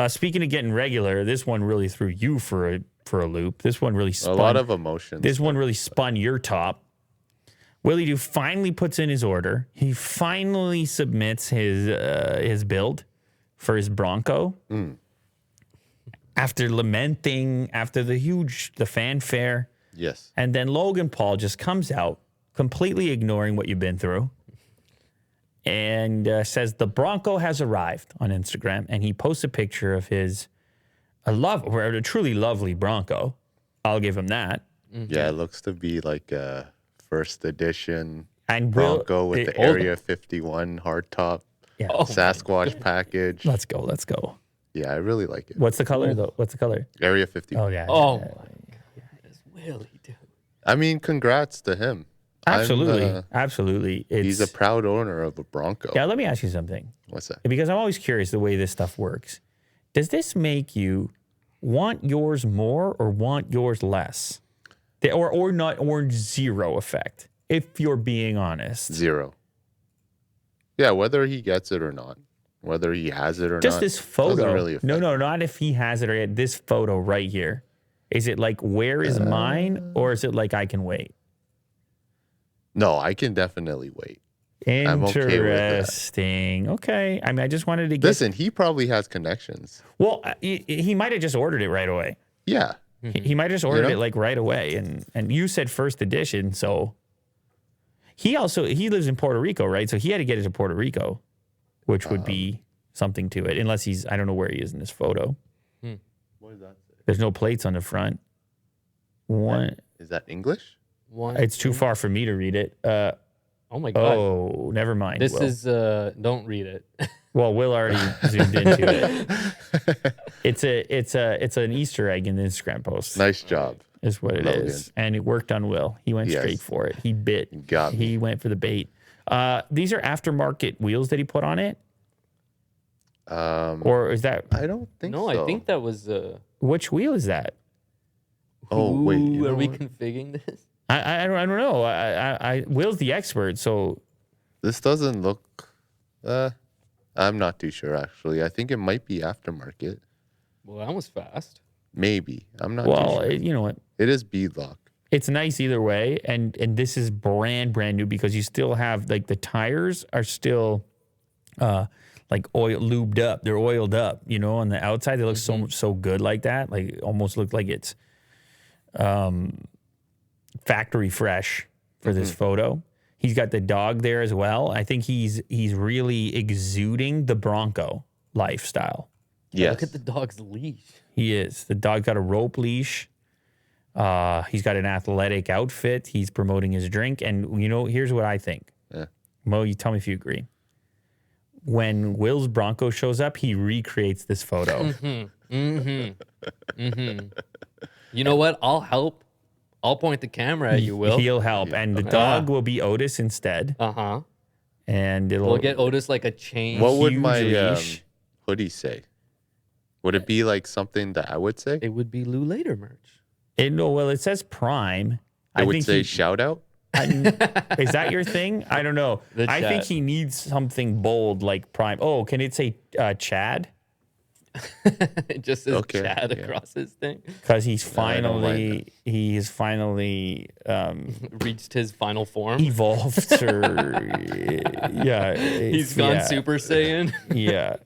Speaking of getting regular, this one really threw you for a loop. This one really spun. A lot of emotions. This one really spun your top. Willie Doo finally puts in his order. He finally submits his build for his Bronco. After lamenting, after the fanfare. Yes. And then Logan Paul just comes out, completely ignoring what you've been through, and says the Bronco has arrived on Instagram. And he posts a picture of a truly lovely Bronco. I'll give him that. Yeah, it looks to be like a first edition And Bronco with the Area 51 hardtop, Sasquatch package. Let's go. Yeah, I really like it. What's the color, though? What's the color? Area 51. Oh, yeah. Oh, my goodness. Willie, dude. I mean, congrats to him. Absolutely. He's a proud owner of a Bronco. Yeah, let me ask you something. What's that? Because I'm always curious the way this stuff works. Does this make you want yours more or want yours less? Or zero effect, if you're being honest. Zero. Yeah, whether he gets it or not. Whether he has it or Just not. this photo. Doesn't really affect. No, not if he has it or this photo right here. Is it like, where is mine? Or is it like, I can wait? No, I can definitely wait. Interesting. Okay. I mean, I just wanted to get... Listen, he probably has connections. Well, he might have just ordered it right away. Yeah. He might have just ordered it like right away. And you said first edition, so... He lives in Puerto Rico, right? So he had to get it to Puerto Rico, which would be something to it. Unless I don't know where he is in this photo. What does that say? There's no plates on the front. Is that English? It's too far for me to read it. Oh my God. Oh, never mind. This Will. is, don't read it. Well, Will already zoomed into it. It's an Easter egg in the Instagram post. Nice job. Is what it Logan. is. And it worked on Will. He went straight for it. He bit. Got me. He went for the bait. These are aftermarket wheels that he put on it? Or is that... I don't think so. No, I think that was... Which wheel is that? Oh, wait. Are we configuring this? I don't know. Will's the expert, so... This doesn't look... I'm not too sure, actually. I think it might be aftermarket. Well, that was fast. Maybe. I'm not too sure. You know what? It is beadlock. It's nice either way, and this is brand new because you still have, like, the tires are still like lubed up. They're oiled up, you know, on the outside. They look so good like that. Like, almost look like it's factory fresh for this photo. He's got the dog there as well. I think he's really exuding the Bronco lifestyle. Yes. Look at the dog's leash. He is. The dog's got a rope leash. He's got an athletic outfit. He's promoting his drink. And, you know, here's what I think. Yeah. Mo, you tell me if you agree. When Will's Bronco shows up, he recreates this photo. You know what? I'll help. I'll point the camera at you, Will. He'll help. And the dog will be Otis instead. Uh-huh. And we'll get Otis like a chain. What would my leash. hoodie say? Would it be like something that I would say? It would be Lou Later merch. It says Prime. I would say shout out. Is that your thing? I don't know. I think he needs something bold like Prime. Oh, can it say Chad? It just says Chad across his thing. Because he's finally reached his final form. Evolved or he's gone Super Saiyan. Yeah.